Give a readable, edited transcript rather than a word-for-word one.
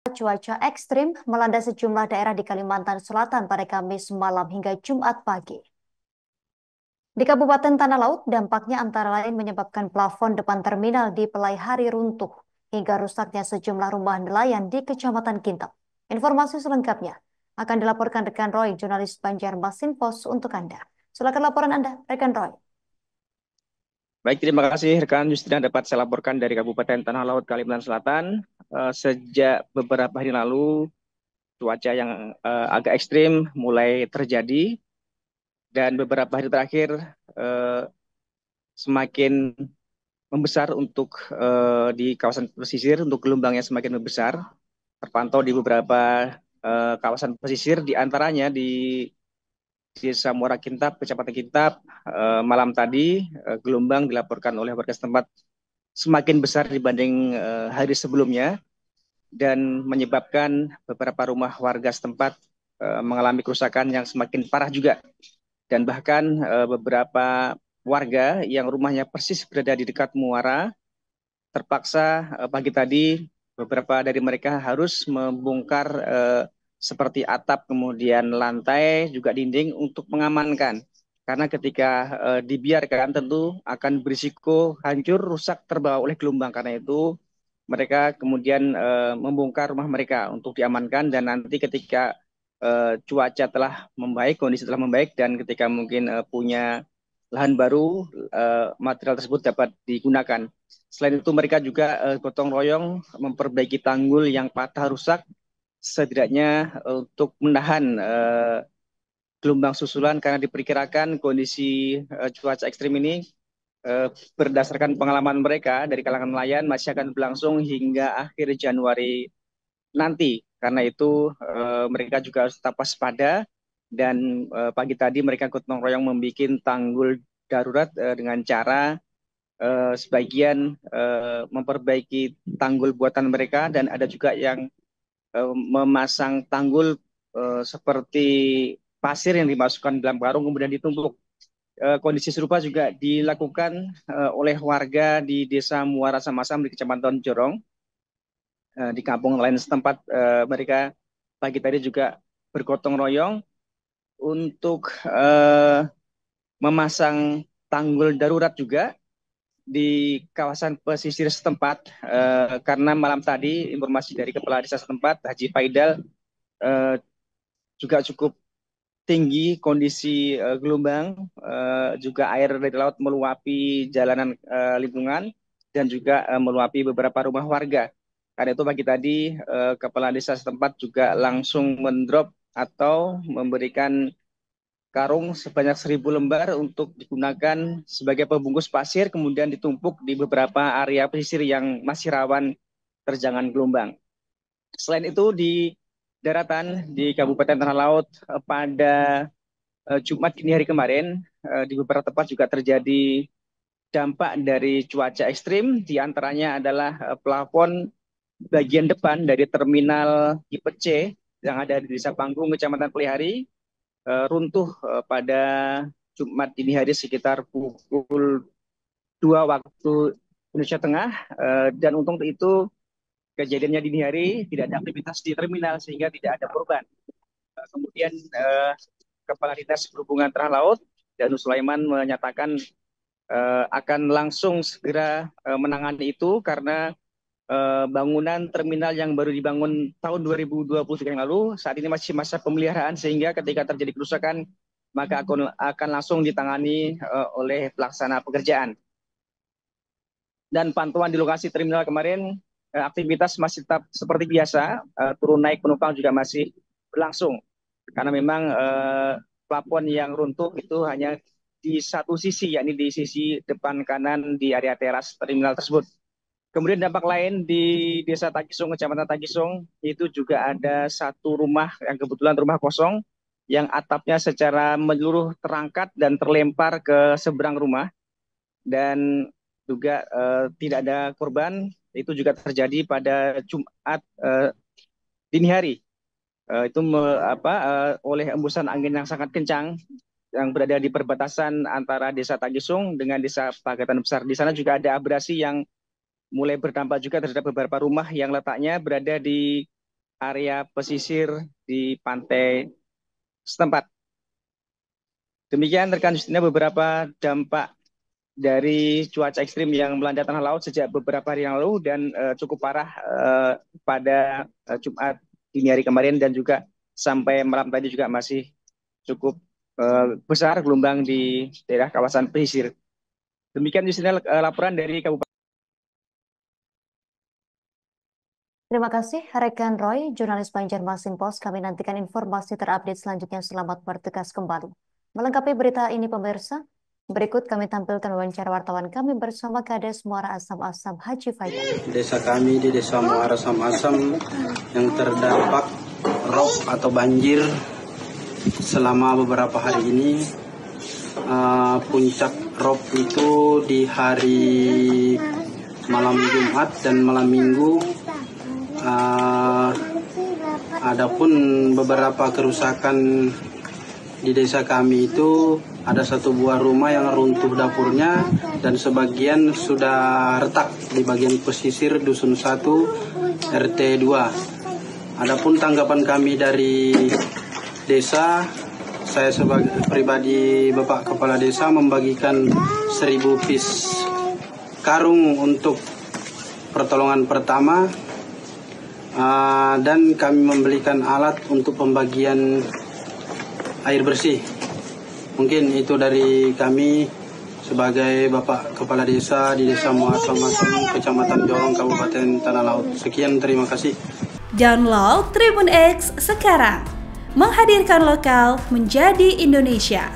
Cuaca ekstrim melanda sejumlah daerah di Kalimantan Selatan pada Kamis malam hingga Jumat pagi. Di Kabupaten Tanah Laut, dampaknya antara lain menyebabkan plafon depan terminal di Pelai Hari runtuh hingga rusaknya sejumlah rumah nelayan di Kecamatan Kintab. Informasi selengkapnya akan dilaporkan rekan Roy, jurnalis Banjarmasin Pos untuk Anda. Silakan laporan Anda, rekan Roy. Baik, terima kasih rekan Justina dapat saya laporkan dari Kabupaten Tanah Laut, Kalimantan Selatan. Sejak beberapa hari lalu, cuaca yang agak ekstrim mulai terjadi dan beberapa hari terakhir eh, semakin membesar untuk di kawasan pesisir, untuk gelombangnya semakin membesar. Terpantau di beberapa kawasan pesisir, di antaranya di Desa Muara Kintab, Kecamatan Kintab, malam tadi gelombang dilaporkan oleh warga setempat semakin besar dibanding hari sebelumnya dan menyebabkan beberapa rumah warga setempat mengalami kerusakan yang semakin parah juga. Dan bahkan beberapa warga yang rumahnya persis berada di dekat muara terpaksa pagi tadi beberapa dari mereka harus membongkar seperti atap, kemudian lantai, juga dinding untuk mengamankan. Karena ketika dibiarkan tentu akan berisiko hancur, rusak, terbawa oleh gelombang. Karena itu mereka kemudian membongkar rumah mereka untuk diamankan dan nanti ketika cuaca telah membaik, kondisi telah membaik dan ketika mungkin punya lahan baru, material tersebut dapat digunakan. Selain itu mereka juga gotong royong memperbaiki tanggul yang patah rusak setidaknya untuk menahan gelombang susulan karena diperkirakan kondisi cuaca ekstrim ini berdasarkan pengalaman mereka dari kalangan nelayan masih akan berlangsung hingga akhir Januari nanti. Karena itu mereka juga harus tetap waspada dan pagi tadi mereka gotong royong membuat tanggul darurat dengan cara sebagian memperbaiki tanggul buatan mereka dan ada juga yang memasang tanggul seperti pasir yang dimasukkan dalam karung kemudian ditumpuk. Kondisi serupa juga dilakukan oleh warga di Desa Muara Samasam di Kecamatan Jorong. Di kampung lain setempat mereka pagi tadi juga bergotong royong untuk memasang tanggul darurat juga di kawasan pesisir setempat karena malam tadi informasi dari Kepala Desa setempat Haji Faidal eh, juga cukup tinggi kondisi gelombang, juga air dari laut meluapi jalanan lingkungan dan juga meluapi beberapa rumah warga. Karena itu pagi tadi Kepala Desa setempat juga langsung mendrop atau memberikan karung sebanyak 1.000 lembar untuk digunakan sebagai pembungkus pasir, kemudian ditumpuk di beberapa area pesisir yang masih rawan terjangan gelombang. Selain itu di daratan di Kabupaten Tanah Laut pada Jumat dini hari kemarin di beberapa tempat juga terjadi dampak dari cuaca ekstrim, di antaranya adalah plafon bagian depan dari terminal Tipe C yang ada di Desa Panggung, Kecamatan Pelihari, runtuh pada Jumat dini hari sekitar pukul 2 waktu Indonesia Tengah, dan untung itu kejadiannya dini hari, tidak ada aktivitas di terminal sehingga tidak ada korban. Kemudian Kepala Dinas Perhubungan Tanah Laut Danus Sulaiman menyatakan akan langsung segera menangani itu karena bangunan terminal yang baru dibangun tahun 2023 yang lalu saat ini masih masa pemeliharaan sehingga ketika terjadi kerusakan maka akan langsung ditangani oleh pelaksana pekerjaan. Dan pantauan di lokasi terminal kemarin aktivitas masih tetap seperti biasa, turun naik penumpang juga masih berlangsung karena memang plafon yang runtuh itu hanya di satu sisi, yakni di sisi depan kanan di area teras terminal tersebut. Kemudian dampak lain di Desa Tagisung, Kecamatan Tagisung, itu juga ada satu rumah yang kebetulan rumah kosong yang atapnya secara menyeluruh terangkat dan terlempar ke seberang rumah dan juga tidak ada korban. Itu juga terjadi pada Jumat dini hari. Itu oleh embusan angin yang sangat kencang yang berada di perbatasan antara Desa Tagisung dengan Desa Pagatan Besar. Di sana juga ada abrasi yang mulai berdampak juga terhadap beberapa rumah yang letaknya berada di area pesisir di pantai setempat. Demikian rekan Justina beberapa dampak dari cuaca ekstrim yang melanda tanah laut sejak beberapa hari yang lalu dan cukup parah pada Jumat dini hari kemarin dan juga sampai malam tadi juga masih cukup besar gelombang di daerah kawasan pesisir. Demikian Justina laporan dari Kabupaten. Terima kasih rekan Roy, jurnalis Banjarmasin Post. Kami nantikan informasi terupdate selanjutnya. Selamat bertugas kembali. Melengkapi berita ini pemirsa, berikut kami tampilkan wawancara wartawan kami bersama Kades Muara Asam-Asam Haji Faidal. Desa kami di Desa Muara Asam-Asam yang terdampak rob atau banjir selama beberapa hari ini. Puncak rob itu di hari malam Jumat dan malam Minggu. Adapun beberapa kerusakan di desa kami itu ada satu buah rumah yang runtuh dapurnya dan sebagian sudah retak di bagian pesisir Dusun 1 RT 2. Adapun tanggapan kami dari desa, saya sebagai pribadi Bapak Kepala Desa membagikan 1000 piece karung untuk pertolongan pertama. Dan kami membelikan alat untuk pembagian air bersih. Mungkin itu dari kami sebagai Bapak Kepala Desa di Desa Muara Asam-Asam, Kecamatan Jorong, Kabupaten Tanah Laut. Sekian, terima kasih. Download Tribun X sekarang, menghadirkan lokal menjadi Indonesia.